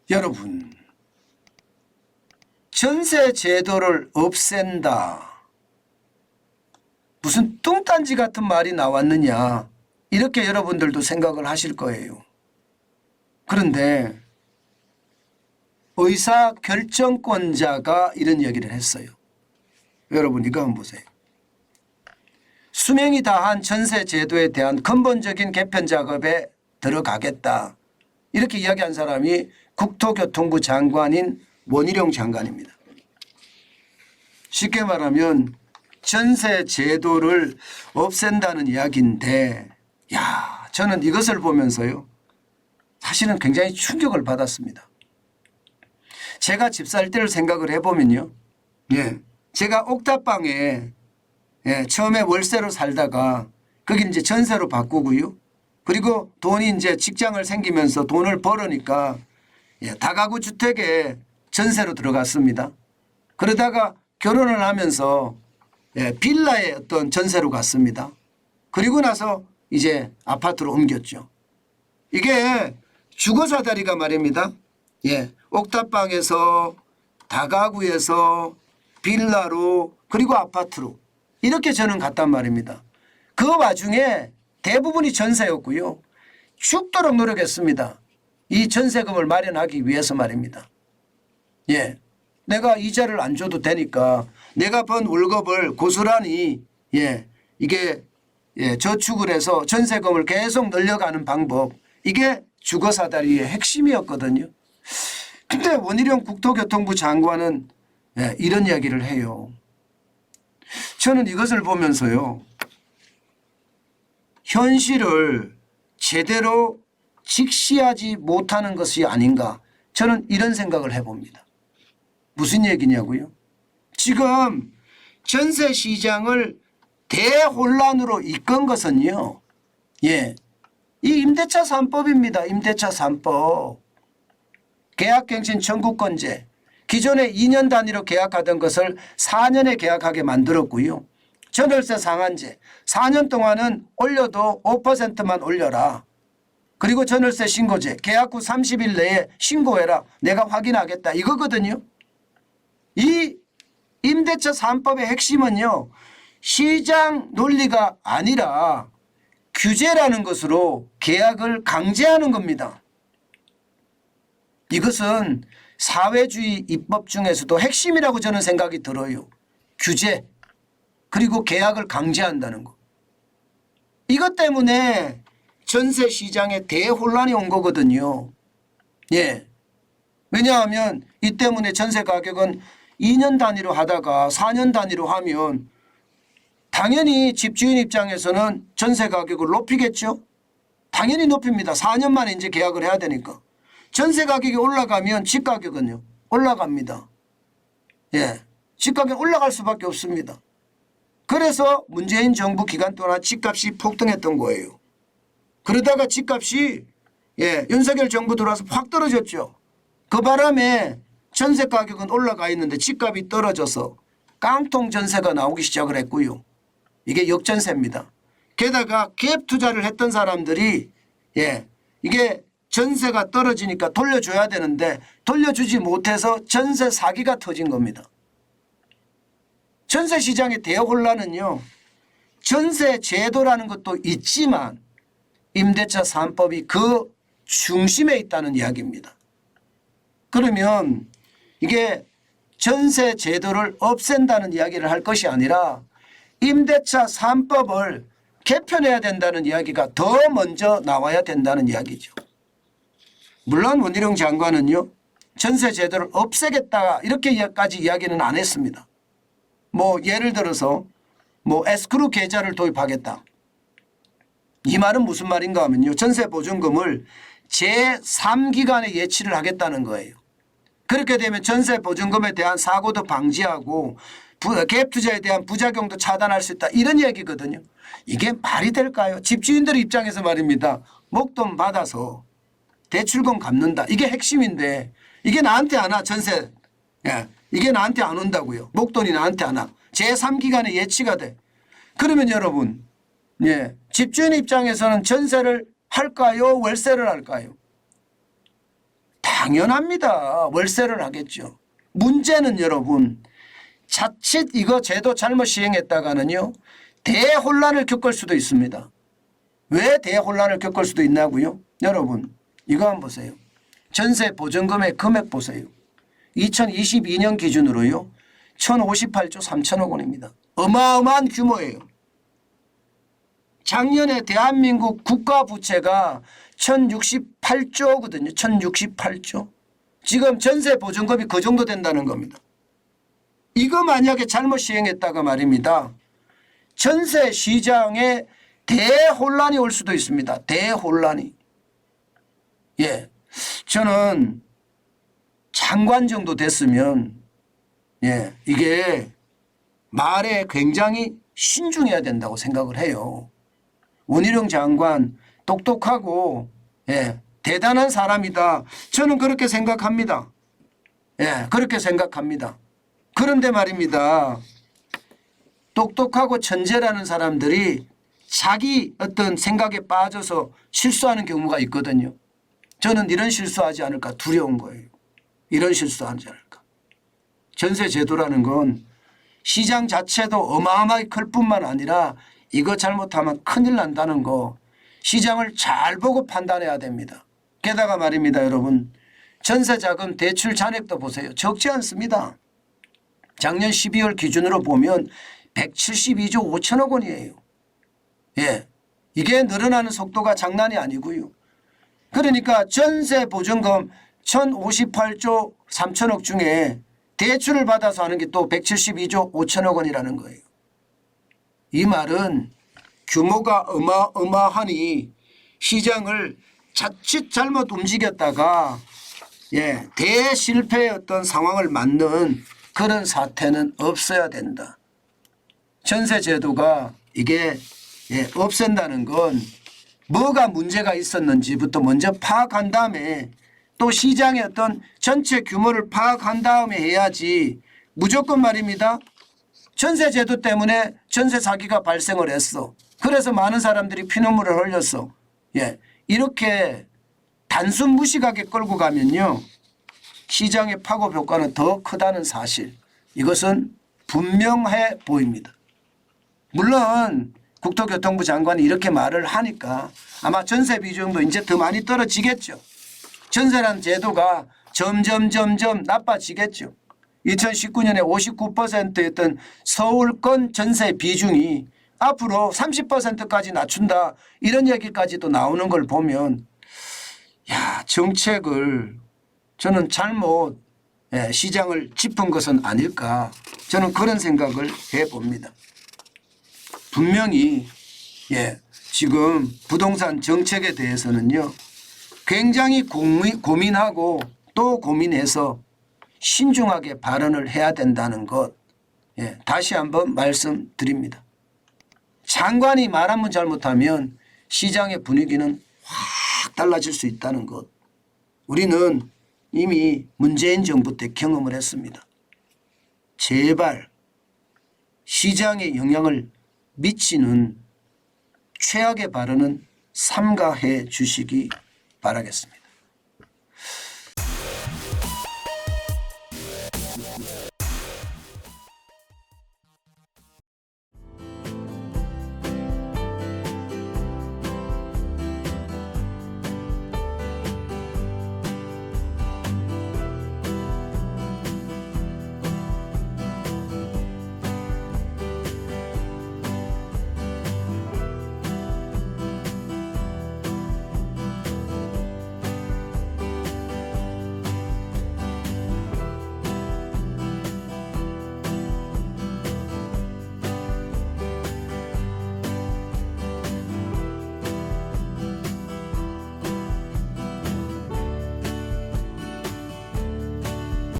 여러분, 전세 제도를 없앤다. 무슨 뚱딴지 같은 말이 나왔느냐. 이렇게 여러분들도 생각을 하실 거예요. 그런데 의사 결정권자가 이런 얘기를 했어요. 여러분 이거 한번 보세요. 수명이 다한 전세 제도에 대한 근본적인 개편 작업에 들어가겠다. 이렇게 이야기한 사람이 국토교통부 장관인 원희룡 장관입니다. 쉽게 말하면 전세 제도를 없앤다는 이야기인데, 야, 저는 이것을 보면서요, 사실은 굉장히 충격을 받았습니다. 제가 집 살 때를 생각을 해보면요, 제가 옥탑방에 처음에 월세로 살다가 거기 이제 전세로 바꾸고요, 그리고 돈이 이제 직장을 생기면서 돈을 벌으니까 다가구 주택에 전세로 들어갔습니다. 그러다가 결혼을 하면서 빌라에 어떤 전세로 갔습니다. 그리고 나서 이제 아파트로 옮겼죠. 이게 주거사다리가 말입니다. 옥탑방에서 다가구에서 빌라로 그리고 아파트로 이렇게 저는 갔단 말입니다. 그 와중에 대부분이 전세였고요. 죽도록 노력했습니다. 이 전세금을 마련하기 위해서 말입니다. 내가 이자를 안 줘도 되니까 내가 번 월급을 고스란히 이게 저축을 해서 전세금을 계속 늘려가는 방법, 이게 주거사다리의 핵심이었거든요. 근데 원희룡 국토교통부 장관은 이런 이야기를 해요. 저는 이것을 보면서요, 현실을 제대로 직시하지 못하는 것이 아닌가, 저는 이런 생각을 해봅니다. 무슨 얘기냐고요? 지금 전세 시장을 대혼란으로 이끈 것은요, 이 임대차 3법입니다. 임대차 3법. 계약갱신 청구권제. 기존에 2년 단위로 계약하던 것을 4년에 계약하게 만들었고요. 전월세 상한제. 4년 동안은 올려도 5%만 올려라. 그리고 전월세 신고제. 계약 후 30일 내에 신고해라. 내가 확인하겠다. 이거거든요. 이 임대차 3법의 핵심은요, 시장 논리가 아니라 규제라는 것으로 계약을 강제하는 겁니다. 이것은 사회주의 입법 중에서도 핵심이라고 저는 생각이 들어요. 규제 그리고 계약을 강제한다는 것. 이것 때문에 전세 시장에 대혼란이 온 거거든요. 왜냐하면 이 때문에 전세 가격은 2년 단위로 하다가 4년 단위로 하면 당연히 집주인 입장에서는 전세 가격을 높이겠죠. 당연히 높입니다. 4년 만에 이제 계약을 해야 되니까. 전세 가격이 올라가면 집 가격은요 올라갑니다. 집가격이 올라갈 수밖에 없습니다. 그래서 문재인 정부 기간 동안 집값이 폭등했던 거예요. 그러다가 집값이 윤석열 정부 들어와서 확 떨어졌죠. 그 바람에 전세 가격은 올라가 있는데 집값이 떨어져서 깡통 전세가 나오기 시작을 했고요. 이게 역전세입니다. 게다가 갭 투자를 했던 사람들이 이게 전세가 떨어지니까 돌려줘야 되는데 돌려주지 못해서 전세 사기가 터진 겁니다. 전세 시장의 대혼란은요, 전세 제도라는 것도 있지만 임대차 3법이 그 중심에 있다는 이야기입니다. 그러면 이게 전세 제도를 없앤다는 이야기를 할 것이 아니라 임대차 3법을 개편해야 된다는 이야기가 더 먼저 나와야 된다는 이야기죠. 물론 원희룡 장관은요, 전세 제도를 없애겠다 이렇게까지 이야기는 안 했습니다. 예를 들어서 에스크로 계좌를 도입하겠다. 이 말은 무슨 말인가 하면요, 전세 보증금을 제3기간에 예치를 하겠다는 거예요. 그렇게 되면 전세 보증금에 대한 사고도 방지하고 갭 투자에 대한 부작용도 차단할 수 있다, 이런 얘기거든요. 이게 말이 될까요? 집주인들 입장에서 말입니다. 목돈 받아서 대출금 갚는다, 이게 핵심인데 이게 나한테 안 와. 전세 이게 나한테 안 온다고요. 목돈이 나한테 안 와. 제3기간에 예치가 돼. 그러면 여러분, 집주인 입장에서는 전세를 할까요? 월세를 할까요? 당연합니다. 월세를 하겠죠. 문제는 여러분 자칫 이거 제도 잘못 시행했다가는요 대혼란을 겪을 수도 있습니다. 왜 대혼란을 겪을 수도 있냐고요? 여러분 이거 한번 보세요. 전세 보증금의 금액 보세요. 2022년 기준으로요 1058조 3천억 원입니다. 어마어마한 규모예요. 작년에 대한민국 국가 부채가 1068조거든요. 1068조. 지금 전세 보증금이 그 정도 된다는 겁니다. 이거 만약에 잘못 시행했다가 말입니다. 전세 시장에 대혼란이 올 수도 있습니다. 대혼란이. 예. 저는 장관 정도 됐으면 예, 이게 말에 굉장히 신중해야 된다고 생각을 해요. 원희룡 장관 똑똑하고 예, 대단한 사람이다. 저는 그렇게 생각합니다. 예, 그렇게 생각합니다. 그런데 말입니다. 똑똑하고 천재라는 사람들이 자기 어떤 생각에 빠져서 실수하는 경우가 있거든요. 저는 이런 실수하지 않을까 두려운 거예요. 이런 실수하지 않을까. 전세 제도라는 건 시장 자체도 어마어마하게 클 뿐만 아니라 이거 잘못하면 큰일 난다는 거 시장을 잘 보고 판단해야 됩니다. 게다가 말입니다. 여러분 전세자금 대출 잔액도 보세요. 적지 않습니다. 작년 12월 기준으로 보면 172조 5천억 원이에요. 예, 이게 늘어나는 속도가 장난이 아니고요. 그러니까 전세 보증금 1058조 3천억 중에 대출을 받아서 하는 게 또 172조 5천억 원이라는 거예요. 이 말은 규모가 어마어마하니 시장을 자칫 잘못 움직였다가 예, 대실패의 어떤 상황을 맞는 그런 사태는 없어야 된다. 전세 제도가 이게 예, 없앤다는 건 뭐가 문제가 있었는지부터 먼저 파악한 다음에 또 시장의 어떤 전체 규모를 파악한 다음에 해야지 무조건 말입니다. 전세 제도 때문에 전세 사기가 발생을 했어. 그래서 많은 사람들이 피눈물을 흘렸어. 예, 이렇게 단순 무식하게 끌고 가면요. 시장의 파급 효과는 더 크다는 사실. 이것은 분명해 보입니다. 물론 국토교통부 장관이 이렇게 말을 하니까 아마 전세 비중도 이제 더 많이 떨어지겠죠. 전세라는 제도가 점점 나빠지겠죠. 2019년에 59%였던 서울권 전세 비중이 앞으로 30%까지 낮춘다. 이런 얘기까지도 나오는 걸 보면 야, 정책을 저는 잘못 시장을 짚은 것은 아닐까. 저는 그런 생각을 해봅니다. 분명히 지금 부동산 정책에 대해서는요. 굉장히 고민하고 또 고민해서 신중하게 발언을 해야 된다는 것 다시 한번 말씀드립니다. 장관이 말 한 번 잘못하면 시장의 분위기는 확 달라질 수 있다는 것. 우리는 이미 문재인 정부 때 경험을 했습니다. 제발 시장에 영향을 미치는 최악의 발언은 삼가해 주시기 바라겠습니다.